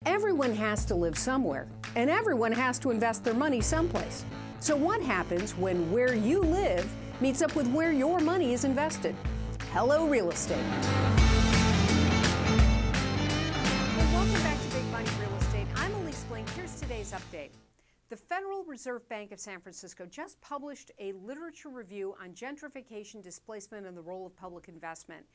Everyone has to live somewhere, and everyone has to invest their money someplace. So what happens when where you live meets up with where your money is invested? Hello, real estate. Hey, welcome back to Big Money Real Estate. I'm Elise Blink. Here's today's update. The Federal Reserve Bank of San Francisco just published a literature review on gentrification, displacement, and the role of public investment.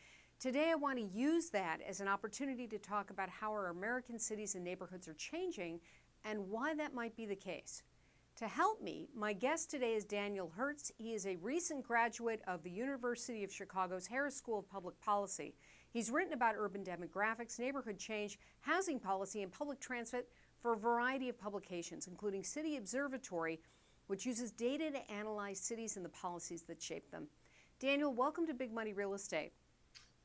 Today, I want to use that as an opportunity to talk about how our American cities and neighborhoods are changing and why that might be the case. To help me, my guest today is Daniel Hertz. He is a recent graduate of the University of Chicago's Harris School of Public Policy. He's written about urban demographics, neighborhood change, housing policy, and public transit for a variety of publications, including City Observatory, which uses data to analyze cities and the policies that shape them. Daniel, welcome to Big Money Real Estate.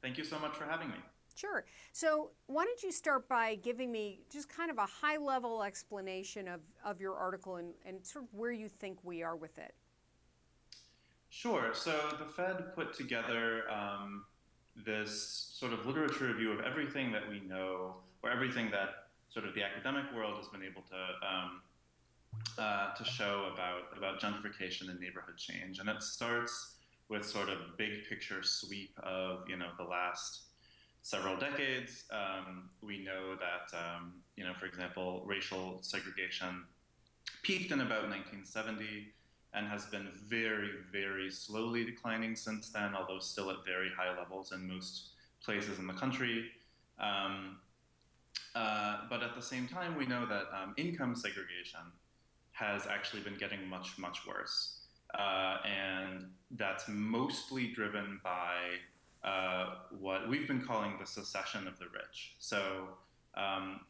Thank you so much for having me. Sure. So why don't you start by giving me just kind of a high-level explanation of your article and sort of where you think we are with it? Sure. So the Fed put together this sort of literature review of everything that we know, or everything that sort of the academic world has been able to show about gentrification and neighborhood change. And it starts with sort of big picture sweep of, the last several decades. We know that, for example, racial segregation peaked in about 1970 and has been very, very slowly declining since then, although still at very high levels in most places in the country. But at the same time, we know that income segregation has actually been getting much, much worse. And that's mostly driven by what we've been calling the secession of the rich. So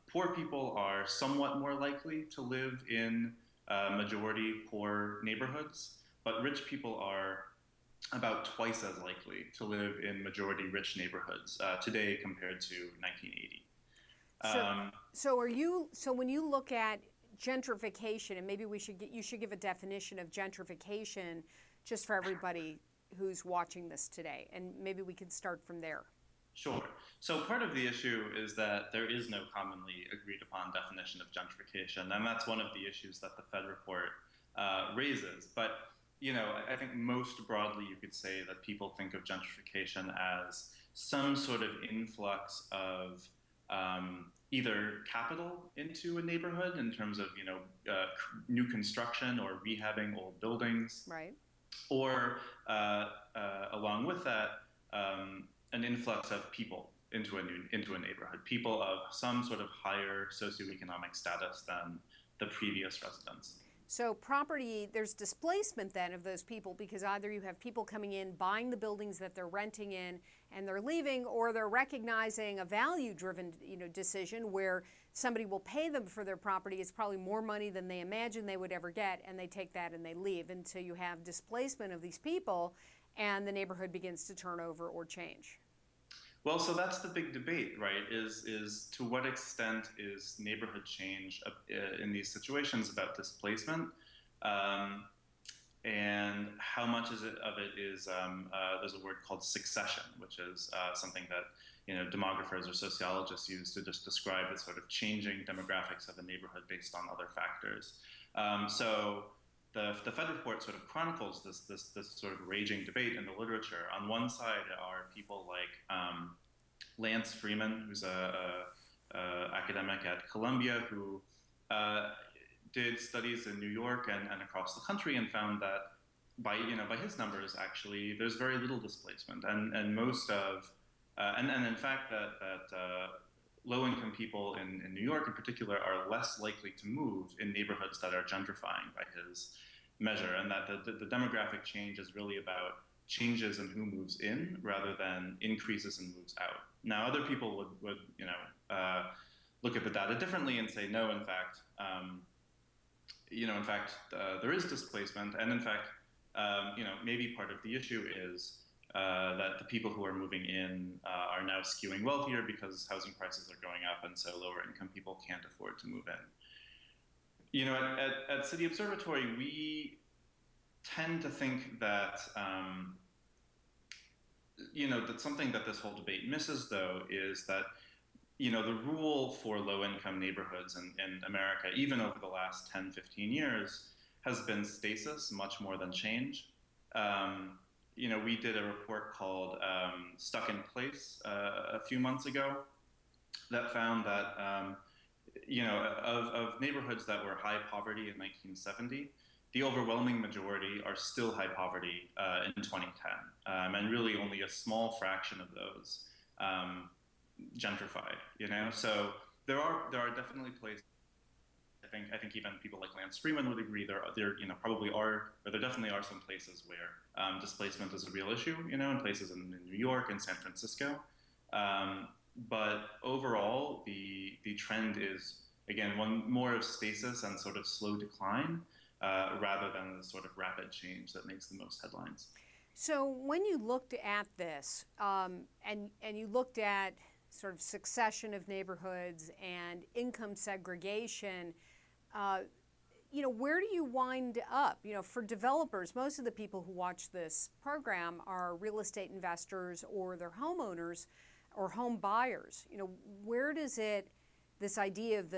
poor people are somewhat more likely to live in majority poor neighborhoods, but rich people are about twice as likely to live in majority rich neighborhoods today compared to 1980. So when you look at gentrification, and maybe you should give a definition of gentrification just for everybody who's watching this today, and maybe we can start from there. Sure. So part of the issue is that there is no commonly agreed upon definition of gentrification, and that's one of the issues that the Fed report raises. But I think most broadly you could say that people think of gentrification as some sort of influx of either capital into a neighborhood in terms of new construction or rehabbing old buildings, right? Or along with that, an influx of people into a neighborhood, people of some sort of higher socioeconomic status than the previous residents. So there's displacement then of those people, because either you have people coming in, buying the buildings that they're renting in, and they're leaving, or they're recognizing a value-driven decision where somebody will pay them for their property. It's probably more money than they imagine they would ever get, and they take that and they leave. And so you have displacement of these people, and the neighborhood begins to turn over or change. Well, so that's the big debate, right? Is to what extent is neighborhood change in these situations about displacement, and how much of it is there's a word called succession, which is something that demographers or sociologists use to just describe the sort of changing demographics of a neighborhood based on other factors. So the Fed report sort of chronicles this sort of raging debate in the literature. On one side are people like Lance Freeman, who's a academic at Columbia, who did studies in New York and across the country, and found that by his numbers, actually, there's very little displacement, and most of and in fact that low-income people in New York in particular are less likely to move in neighborhoods that are gentrifying by his measure, and that the demographic change is really about changes in who moves in rather than increases in moves out. Now, other people would look at the data differently and say, no, in fact, there is displacement, and in fact, maybe part of the issue is that the people who are moving in are now skewing wealthier because housing prices are going up, and so lower income people can't afford to move in. At City Observatory, we tend to think that that something that this whole debate misses, though, is that the rule for low-income neighborhoods in America, even over the last 10, 15 years, has been stasis much more than change. We did a report called Stuck in Place a few months ago that found that, of neighborhoods that were high poverty in 1970, the overwhelming majority are still high poverty in 2010, and really only a small fraction of those gentrified. So there are definitely places. I think even people like Lance Freeman would agree there probably are, or there definitely are some places where displacement is a real issue. In places in New York and San Francisco. But overall, the trend is, again, one more of stasis and sort of slow decline, rather than the sort of rapid change that makes the most headlines. So when you looked at this, and you looked at sort of succession of neighborhoods and income segregation, where do you wind up? For developers, most of the people who watch this program are real estate investors or they're homeowners or home buyers. Where does this idea of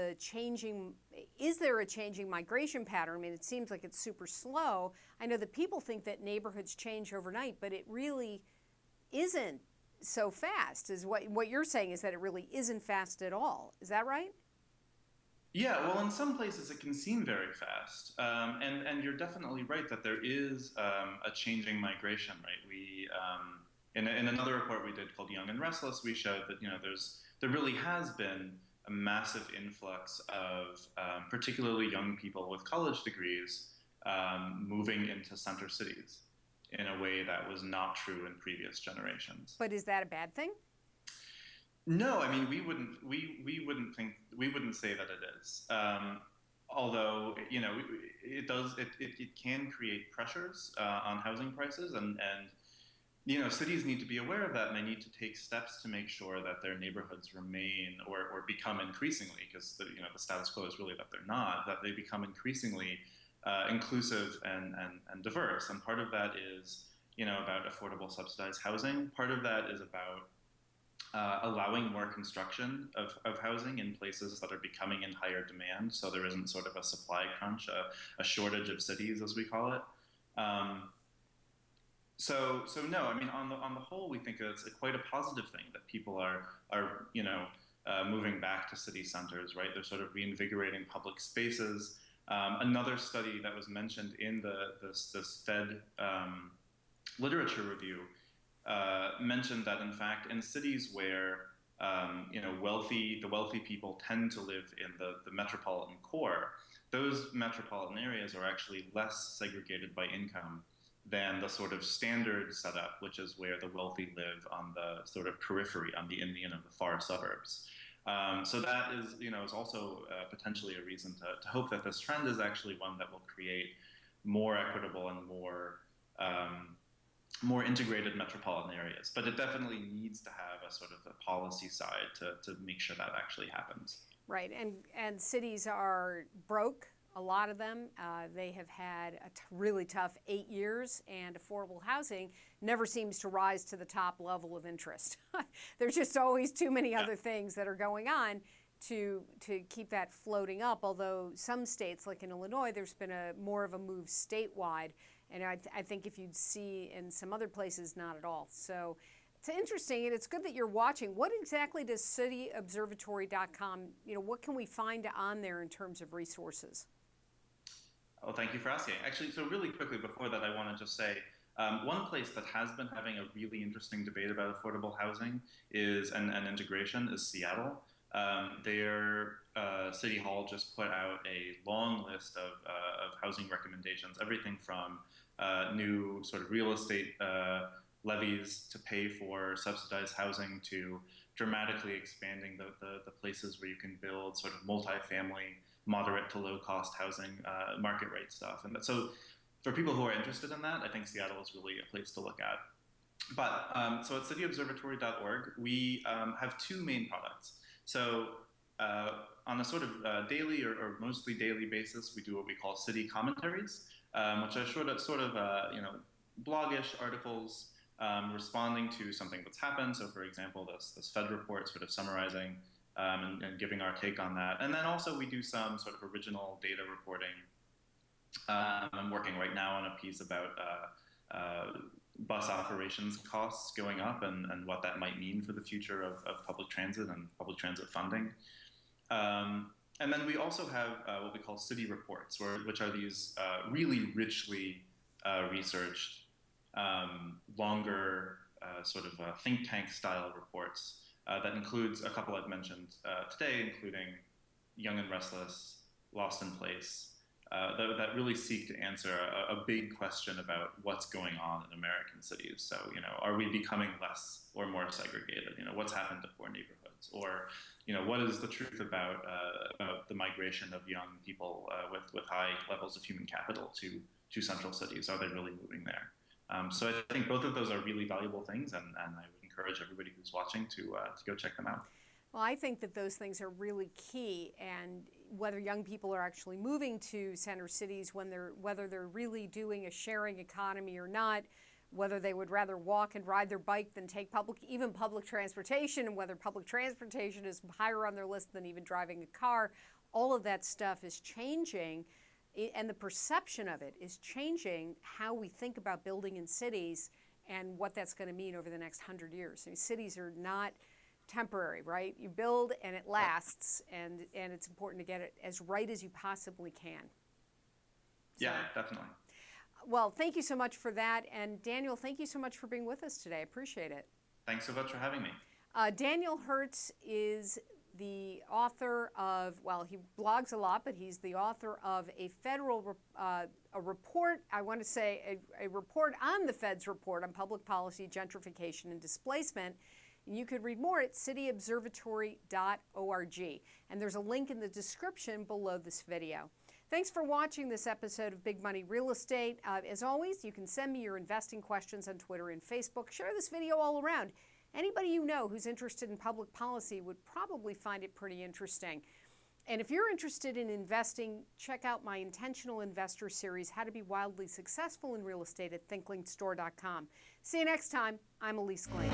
is there a changing migration pattern? I mean, it seems like it's super slow. I know that people think that neighborhoods change overnight, but it really isn't so fast. Is what you're saying is that it really isn't fast at all. Is that right? Yeah, well, in some places it can seem very fast, and you're definitely right that there is a changing migration. Right, in another report we did called Young and Restless, we showed that there really has been a massive influx of particularly young people with college degrees moving into center cities in a way that was not true in previous generations. But is that a bad thing? No, I mean we wouldn't say that it is. Although it can create pressures on housing prices, and cities need to be aware of that, and they need to take steps to make sure that their neighborhoods remain or become increasingly, because the status quo is really that they're not, that they become increasingly inclusive and diverse. And part of that is about affordable subsidized housing. Part of that is about allowing more construction of housing in places that are becoming in higher demand, so there isn't sort of a supply crunch, a shortage of cities, as we call it. So no, I mean, on the whole, we think it's quite a positive thing that people are moving back to city centers, right? They're sort of reinvigorating public spaces. Another study that was mentioned in this Fed literature review mentioned that, in fact, in cities where the wealthy people tend to live in the metropolitan core, those metropolitan areas are actually less segregated by income than the sort of standard setup, which is where the wealthy live on the sort of periphery, on the the far suburbs. So that is also potentially a reason to hope that this trend is actually one that will create more equitable and more integrated metropolitan areas. But it definitely needs to have a sort of a policy side to make sure that actually happens. Right, and cities are broke. A lot of them, they have had a really tough 8 years, and affordable housing never seems to rise to the top level of interest. There's just always too many other things that are going on to keep that floating up, although some states, like in Illinois, there's been more of a move statewide, and I think if you'd see in some other places, not at all. So it's interesting, and it's good that you're watching. What exactly does cityobservatory.com, what can we find on there in terms of resources? Oh, thank you for asking. Actually, so really quickly before that, I want to just say one place that has been having a really interesting debate about affordable housing and integration is Seattle. Their City Hall just put out a long list of housing recommendations, everything from new sort of real estate levies to pay for subsidized housing to dramatically expanding the places where you can build sort of multifamily, moderate to low cost housing, market rate stuff. And so for people who are interested in that, I think Seattle is really a place to look at. But so at cityobservatory.org, we have two main products. So on a sort of daily or mostly daily basis, we do what we call city commentaries, which are sort of bloggish articles responding to something that's happened. So for example, this Fed report sort of summarizing and giving our take on that. And then also we do some sort of original data reporting. I'm working right now on a piece about bus operations costs going up and what that might mean for the future of public transit and public transit funding. And then we also have what we call city reports, which are these really richly researched, longer sort of think tank style reports that includes a couple I've mentioned today, including Young and Restless, Lost in Place, that really seek to answer a big question about what's going on in American cities. So, are we becoming less or more segregated? What's happened to poor neighborhoods? Or, what is the truth about the migration of young people with high levels of human capital to central cities? Are they really moving there? So I think both of those are really valuable things, and I would encourage everybody who's watching to go check them out. Well, I think that those things are really key, and whether young people are actually moving to center cities, whether they're really doing a sharing economy or not, whether they would rather walk and ride their bike than take even public transportation, and whether public transportation is higher on their list than even driving a car, all of that stuff is changing, and the perception of it is changing how we think about building in cities and what that's going to mean over the next 100 years. I mean, cities are not temporary, right? You build and it lasts, and it's important to get it as right as you possibly can. So, yeah, definitely. Well, thank you so much for that. And Daniel, thank you so much for being with us today. I appreciate it. Thanks so much for having me. Daniel Hertz is the author of, well, he blogs a lot, but he's the author of a federal a report, I want to say a report on the Fed's report on public policy, gentrification, and displacement. And you could read more at cityobservatory.org. And there's a link in the description below this video. Thanks for watching this episode of Big Money Real Estate. As always, you can send me your investing questions on Twitter and Facebook. Share this video all around. Anybody you know who's interested in public policy would probably find it pretty interesting. And if you're interested in investing, check out my Intentional Investor series, How to Be Wildly Successful in Real Estate at thinklinkstore.com. See you next time. I'm Elise Glane.